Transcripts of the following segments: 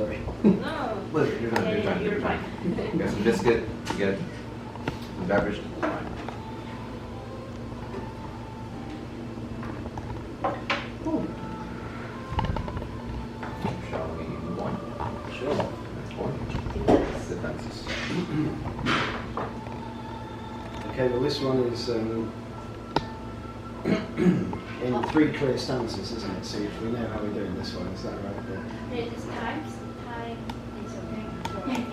sorry. No. Well, you're fine. You're fine. You got some biscuit, you get some beverage. Fine. Shall we move on? Sure. Next one. Defenses. Okay, well this one is in 3 clear stanzas, isn't it? So if we know how we're doing this one, is that right? This time is okay.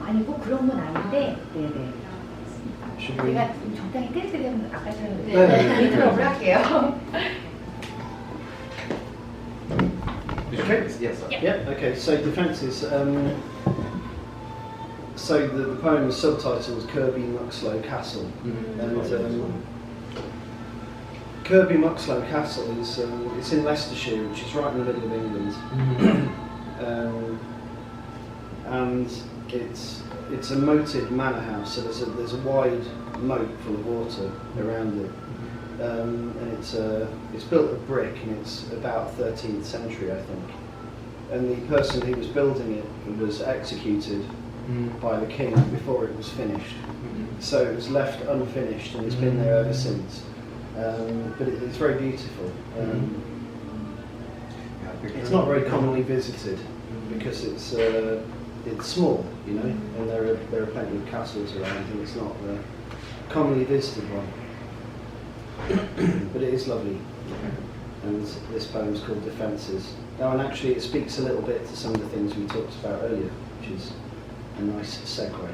아니 꼭 그런 건 아닌데, 네네. Should we? 제가 좀 적당히 끌게 되면 아까처럼 네. 리드업을 할게요. Okay. Yes. Yeah. Okay. So defences. So the poem is subtitled Kirby Muxloe Castle, and Kirby Muxloe Castle is it's in Leicestershire, which is right in the middle of England, and it's a moated manor house. So there's a wide moat full of water around it, and it's built of brick, and it's about 13th century, I think. And the person who was building it was executed by the king before it was finished. So it was left unfinished, and it's been there ever since. But it's very beautiful. It's not very commonly visited because it's small, you know, and there are plenty of castles around, and it's not a commonly visited one. But it is lovely. And this poem is called Defences. Now, and actually it speaks a little bit to some of the things we talked about earlier, which is a nice segue.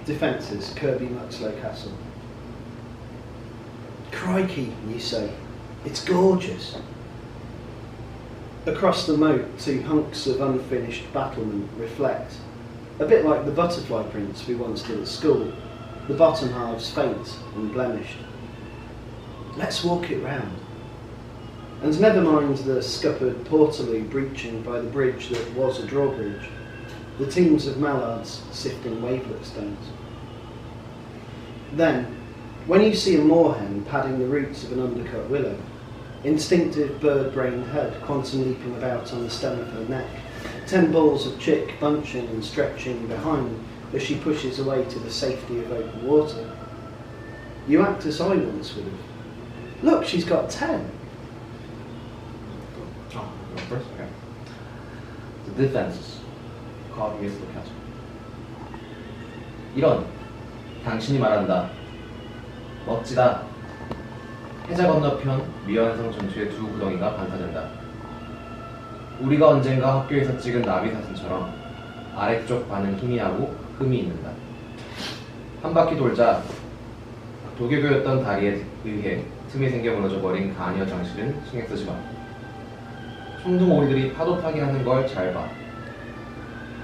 Defences, Kirby Muxloe Castle. Crikey, you say, it's gorgeous. Across the moat, 2 hunks of unfinished battlement reflect, a bit like the butterfly prints we once did at school, the bottom halves faint and blemished. Let's walk it round. And never mind the scuppered portaloo breaching by the bridge that was a drawbridge, the teams of mallards sifting wavelet stones. Then, when you see a moorhen padding the roots of an undercut willow, instinctive bird-brained head quantum leaping about on the stem of her neck, 10 balls of chick bunching and stretching behind as she pushes away to the safety of open water, you act as I once would have. Look, she's got 10. Oh, go first? Okay. The defenses. Called me as the castle. 이런, 당신이 말한다. 멋지다. 해자 건너편 미완성 전투의 2 구덩이가 반사된다. 우리가 언젠가 학교에서 찍은 나비 사진처럼 아래쪽 반은 희미하고 흠이 있는다. 한 바퀴 돌자 도교교였던 다리에 의해 틈이 생겨 무너져버린 가녀 장실은 신경 쓰지 마. 청둥오리들이 파도 타기 하는 걸 잘 봐.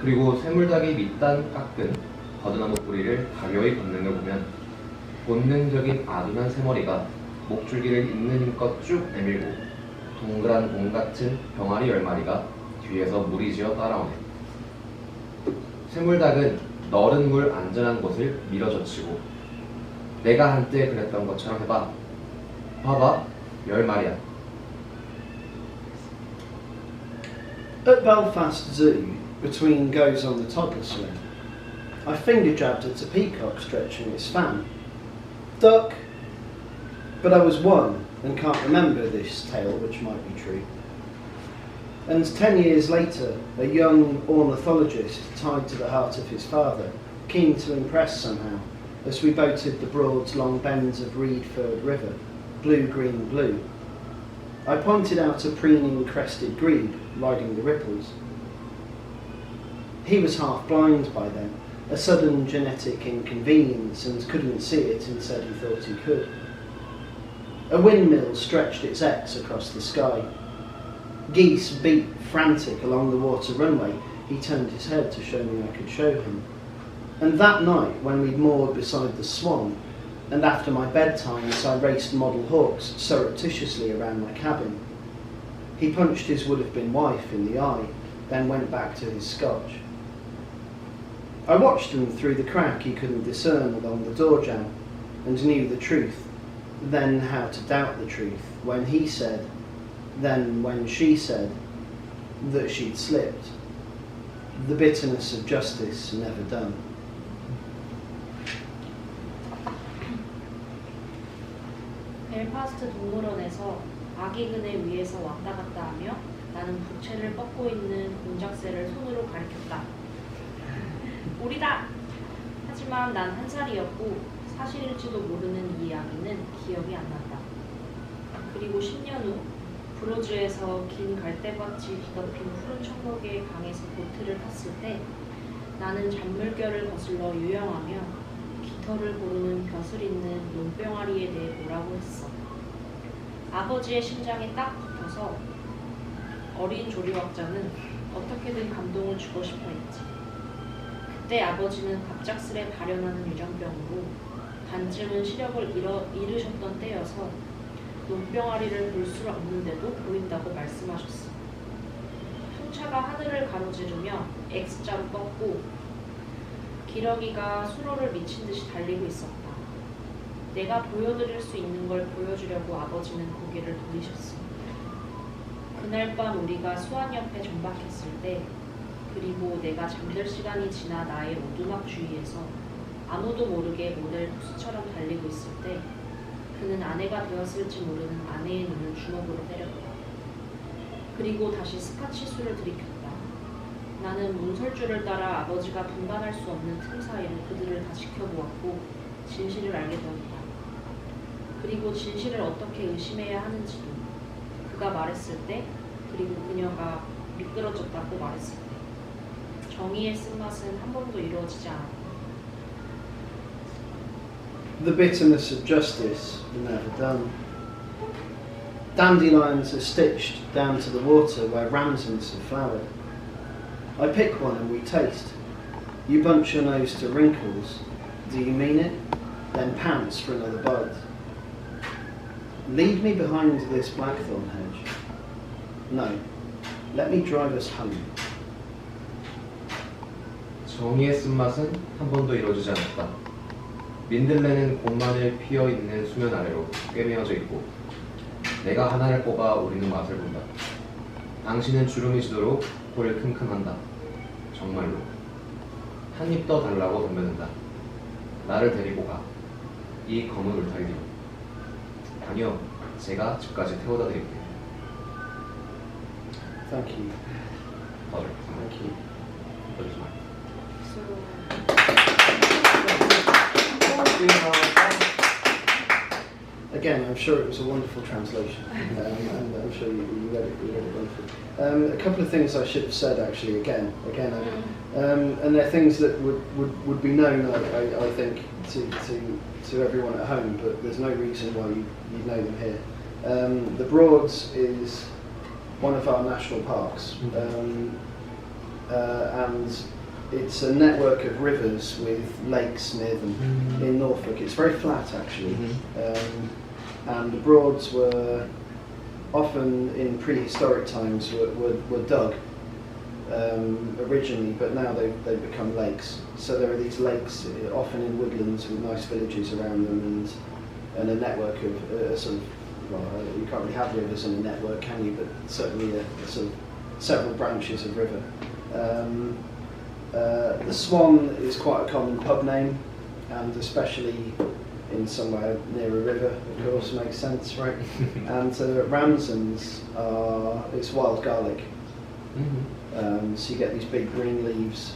그리고 쇠물닭이 밑단 깎은 버드나무 뿌리를 가벼이 걷는 걸 보면 본능적인 아둔한 새머리가 목줄기를 있는 힘껏 쭉 내밀고 동그란 공 같은 병아리 10마리가 뒤에서 무리지어 따라오네. 쇠물닭은 너른 물 안전한 곳을 밀어젖히고 내가 한때 그랬던 것처럼 해봐. 봐봐, 10마리야. At Belfast Zoo, between goes on the toddler swing, I finger jabbed at a peacock stretching its fan. Duck! But I was 1 and can't remember this tale, which might be true. And 10 years later, a young ornithologist tied to the heart of his father, keen to impress somehow, as we boated the broad, long bends of reed-furred river, blue, green, blue. I pointed out a preening crested grebe riding the ripples. He was half blind by then, a sudden genetic inconvenience, and couldn't see it and said he thought he could. A windmill stretched its X across the sky. Geese beat frantic along the water runway. He turned his head to show me I could show him. And that night, when we'd moored beside the Swan, and after my bedtime as I raced model hawks surreptitiously around my cabin, he punched his would-have-been wife in the eye, then went back to his scotch. I watched him through the crack he couldn't discern along the door jamb, and knew the truth, then how to doubt the truth, when he said, Then when she said that she'd slipped, the bitterness of justice never done. 벨파스트 동물원에서 아기 그네 위에서 왔다 갔다 하며 나는 부채를 뻗고 있는 공작새를 손으로 가리켰다. 우리다! 하지만 난 한 살이었고 사실일지도 모르는 이 이야기는 기억이 안 난다. 그리고 10년 후 브로즈에서 긴 갈대밭이 뒤덮인 푸른 천국의 강에서 보트를 탔을 때 나는 잔물결을 거슬러 유영하며 깃털을 고르는 벼슬 있는 논병아리에 대해 뭐라고 했어. 아버지의 심장에 딱 붙어서 어린 조류학자는 어떻게든 감동을 주고 싶어 했지. 그때 아버지는 갑작스레 발현하는 유전병으로 반쯤은 시력을 잃으셨던 때여서 논병아리를 볼 수 없는데도 보인다고 말씀하셨어. 풍차가 하늘을 가로지르며 X자로 뻗고 기러기가 수로를 미친 듯이 달리고 있었다. 내가 보여드릴 수 있는 걸 보여주려고 아버지는 고개를 돌리셨어. 그날 밤 우리가 수안 옆에 정박했을 때 그리고 내가 잠들 시간이 지나 나의 오두막 주위에서 아무도 모르게 모델 폭스처럼 달리고 있을 때 그는 아내가 되었을지 모르는 아내의 눈을 주먹으로 때렸다. 그리고 다시 스카치 술을 들이켰다. 나는 문설주를 따라 아버지가 분간할 수 없는 틈 사이로 그들을 다 지켜보았고 진실을 알게 되었다. 그리고 진실을 어떻게 의심해야 하는지도 그가 말했을 때 그리고 그녀가 미끄러졌다고 말했을 때 정의의 쓴맛은 한 번도 이루어지지 않았다. The bitterness of justice never done. Dandelions are stitched down to the water where ramsons have flowered. I pick one and we taste. You bunch your nose to wrinkles. Do you mean it? Then pounce for another bite. Lead me behind this blackthorn hedge. No, let me drive us home. 정의의 쓴맛은 한 번도 이루어지지 않았다. 민들레는 곳만을 피어있는 수면 아래로 꿰매어져 있고 내가 하나를 뽑아 우리는 맛을 본다. 당신은 주름이 지도록 코를 킁킁한다. 정말로. 한 입 더 달라고 덤벼든다. 나를 데리고 가. 이 검은 울타리로. 아니요, 제가 집까지 태워다 드릴게요. Thank you. 맞아요. Thank you. Again, I'm sure it was a wonderful translation, and I'm sure you read it wonderfully. A couple of things I should have said actually. Again, and they're things that would be known, I think, to everyone at home, but there's no reason why you'd know them here. The Broads is one of our national parks, and it's a network of rivers with lakes near them in Norfolk. It's very flat actually, and the Broads were often in prehistoric times were dug originally, but now they've become lakes. So there are these lakes often in woodlands with nice villages around them, and a network of sort of, well, you can't really have rivers in a network, can you? But certainly a sort of several branches of river. The Swan is quite a common pub name, and especially in somewhere near a river, of course, makes sense, right? And ramsons it's wild garlic. So you get these big green leaves,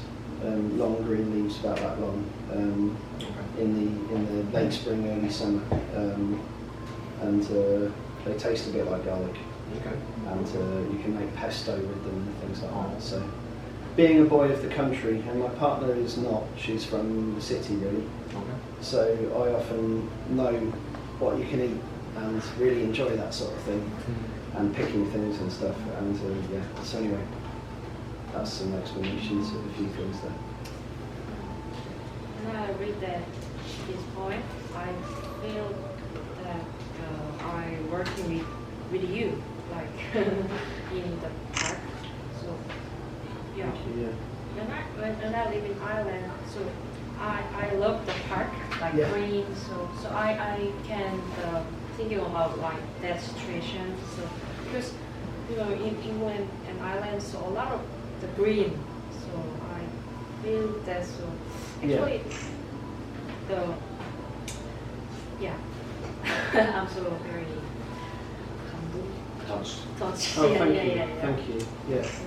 long green leaves about that long, in the late spring, early summer, and they taste a bit like garlic. And you can make pesto with them and things like that. So, being a boy of the country, and my partner is not, she's from the city really, so I often know what you can eat and really enjoy that sort of thing, and picking things and stuff, and so anyway, that's some explanations of a few things there. When I read this poem, I feel that I'm working with you, like in the park. So yeah. When I live in Ireland, so I love the park, like green. So I can thinking about like that situation. So because you know, in England and Ireland, so a lot of the green. So I feel that so actually I'm so very touched. Oh, yeah, thank yeah, you. yeah, yeah. Thank you. Yeah, Yes.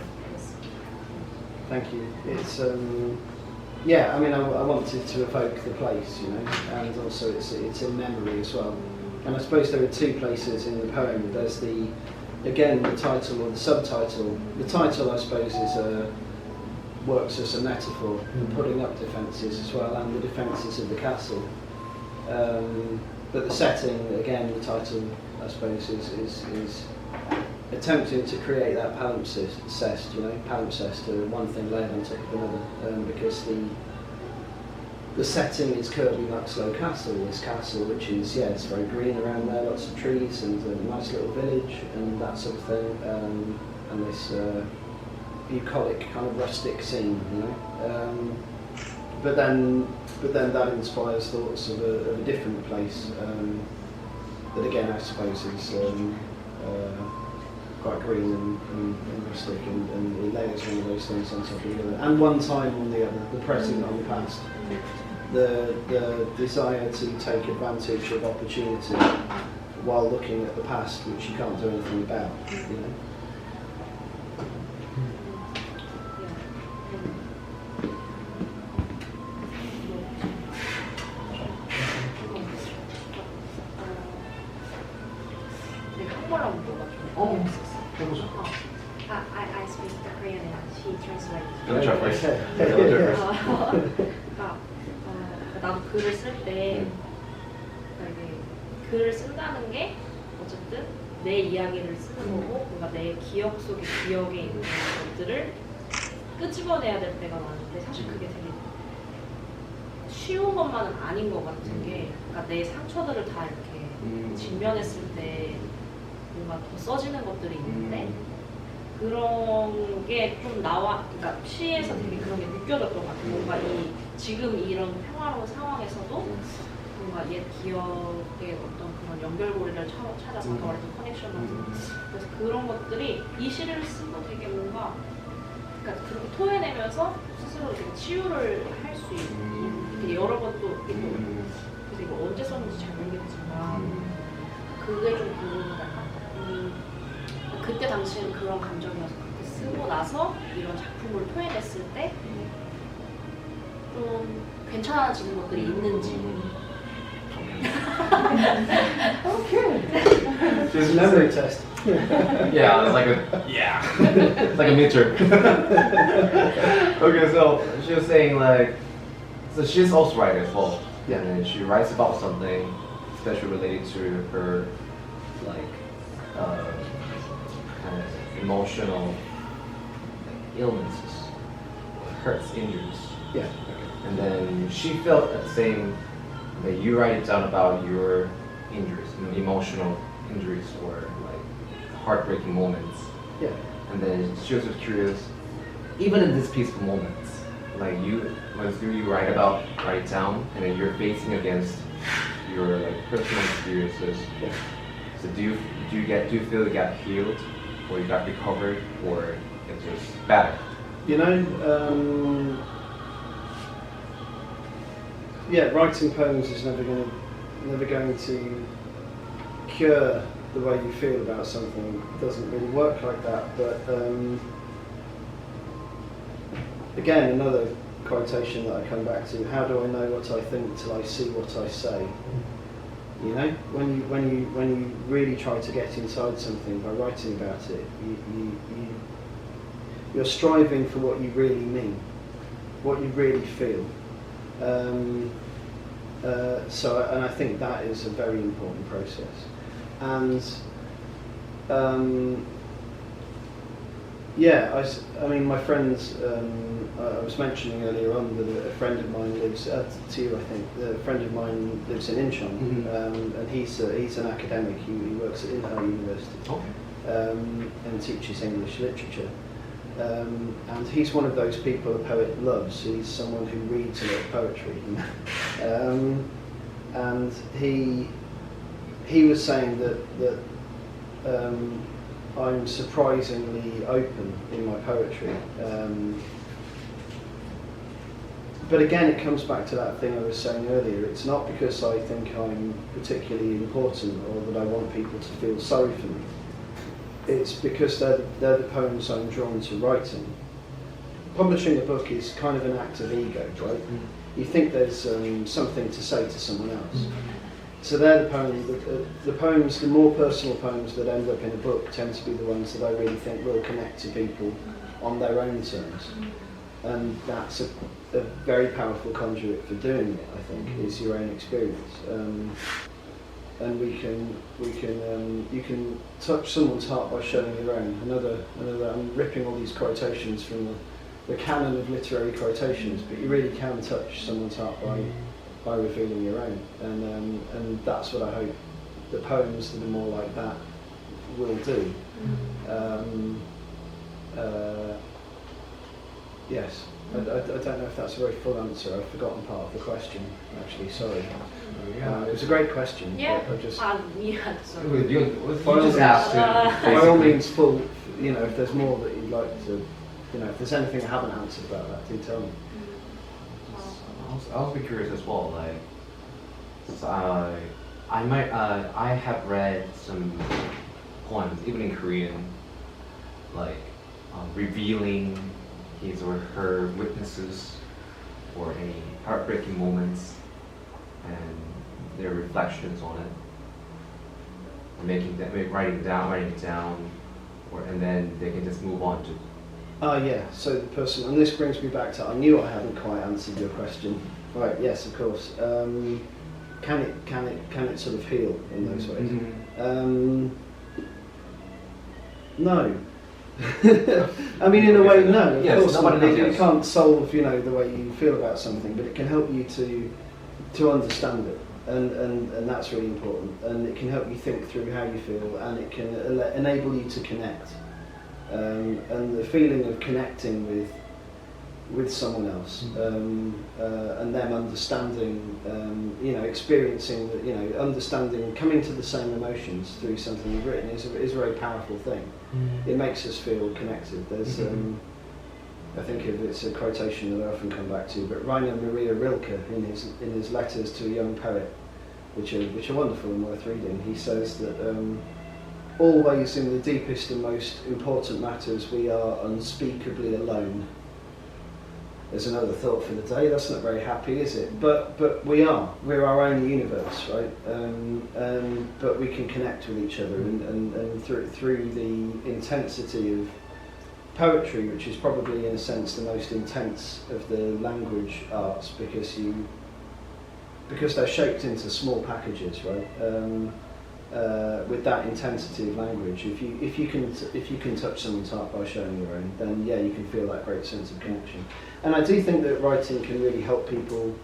thank you. It's yeah. I mean, I wanted to evoke the place, you know, and also it's in memory as well. And I suppose there are two places in the poem. There's the title or the subtitle. The title, I suppose, is works as a metaphor for putting up defences as well, and the defences of the castle. But the setting, again, the title, I suppose, is attempting to create that palimpsest, you know, palimpsest, one thing laid on top of another, because the setting is Kirby Maxlow Castle, this castle which is, it's very green around there, lots of trees and a nice little village and that sort of thing, and this bucolic kind of rustic scene, you know. But then that inspires thoughts of a different place that again I suppose is quite green and rustic, and it layers one of those things on top of the other, and one time on the other, the present on the past, the desire to take advantage of opportunity while looking at the past, which you can't do anything about, you know. I speak the Korean and he translates. 그러니까 나도 글을 쓸 때 이게 글을 쓴다는 게 어쨌든 내 이야기를 쓰는 거고, 뭔가 내 기억 속에 기억에 있는 것들을 끄집어내야 될 때가 많은데, 사실 그게 되게 쉬운 것만은 아닌 것 같은 게, 그러니까 내 상처들을 다 이렇게 직면했을 때 뭔가 더 써지는 것들이 있는데, 그런 게 좀 그러니까 시에서 되게 그런 게 느껴졌던 것 같아요. 뭔가 지금 이런 평화로운 상황에서도 뭔가 옛 기억의 어떤 그런 연결고리를 찾아서 아까 말했던 커넥션 같은 거. 그래서 그런 것들이 이 시를 쓰고 되게 뭔가, 그러니까 그렇게 토해내면서 스스로 되게 치유를 할 수 있는, 여러 번 또 있고, 그래서 이거 언제 썼는지 잘 모르겠지만 그게 좀 궁금하다. 그때 당시에는 그런 감정이어서 그렇게 쓰고 나서 이런 작품을 토해냈을 때 좀 괜찮아지는 것들이 있는지. It's a memory test. Yeah, it's like it's like a meter. Okay, so she was saying so she's also writer as well. Yeah. And she writes about something especially related to her kind of emotional illnesses, hurts, injuries. Yeah. And then she felt the same, that you write it down about your injuries, emotional injuries or heartbreaking moments. Yeah. And then she was just curious, even in these peaceful moments, when you write it down, and then you're facing against your personal experiences. Yeah. So do you feel you got healed, or you got recovered, or it's just better? You know, writing poems is never going to cure the way you feel about something. It doesn't really work like that. But again, another quotation that I come back to: "How do I know what I think till I see what I say?" You know, when you really try to get inside something by writing about it, you're striving for what you really mean, what you really feel. And I think that is a very important process. And I mean, my friends. I was mentioning earlier on that a friend of mine lives to you. I think a friend of mine lives in Incheon, and he's an academic. He works at Inha University, and teaches English literature. And he's one of those people a poet loves. He's someone who reads a lot of poetry. And he was saying that I'm surprisingly open in my poetry. But again, it comes back to that thing I was saying earlier. It's not because I think I'm particularly important or that I want people to feel sorry for me. It's because they're the poems I'm drawn to writing. Publishing a book is kind of an act of ego, right? You think there's something to say to someone else. So they're the poems, the more personal poems that end up in a book tend to be the ones that I really think will connect to people on their own terms. And that's a very powerful conduit for doing it, I think, is your own experience. And you can touch someone's heart by showing your own. Another. I'm ripping all these quotations from the canon of literary quotations, but you really can touch someone's heart by revealing your own. And that's what I hope the poems that are more like that will do. Yes. I don't know if that's a very full answer. I've forgotten part of the question, actually, sorry. It was a great question. Yeah. But I just, yeah, sorry. You just asked by all means, full. If there's more that you'd like to, if there's anything I haven't answered about that, do tell me. I'll be curious as well. Like, I have read some poems, even in Korean, like revealing his or her witnesses or any heartbreaking moments and their reflections on it, and writing it down, and then they can just move on to. Yeah. So the person, and this brings me back to, I knew I hadn't quite answered your question. Right. Yes, of course. Can it sort of heal in those ways? No. I mean, in a way, no. Of course not. You can't solve, the way you feel about something, but it can help you to understand it, and that's really important. And it can help you think through how you feel, and it can enable you to connect. And the feeling of connecting with someone else, and them understanding, experiencing, understanding, coming to the same emotions through something you've written is a very powerful thing. It makes us feel connected. There's, I think it's a quotation that I often come back to, but Rainer Maria Rilke, in his letters to a young poet, which are wonderful and worth reading, he says that always in the deepest and most important matters we are unspeakably alone. There's another thought for the day. That's not very happy, is it? But we're our own universe, right? But we can connect with each other, and through the intensity of poetry, which is probably in a sense the most intense of the language arts, because they're shaped into small packages, right? With that intensity of language, if you can touch someone's heart by showing your own, then yeah, you can feel that great sense of connection. And I do think that writing can really help people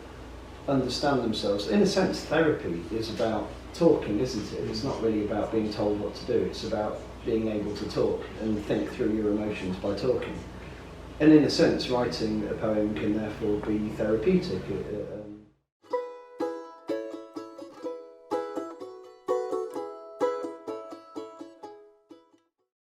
understand themselves. In a sense, therapy is about talking, isn't it? It's not really about being told what to do. It's about being able to talk and think through your emotions by talking. And in a sense, writing a poem can therefore be therapeutic.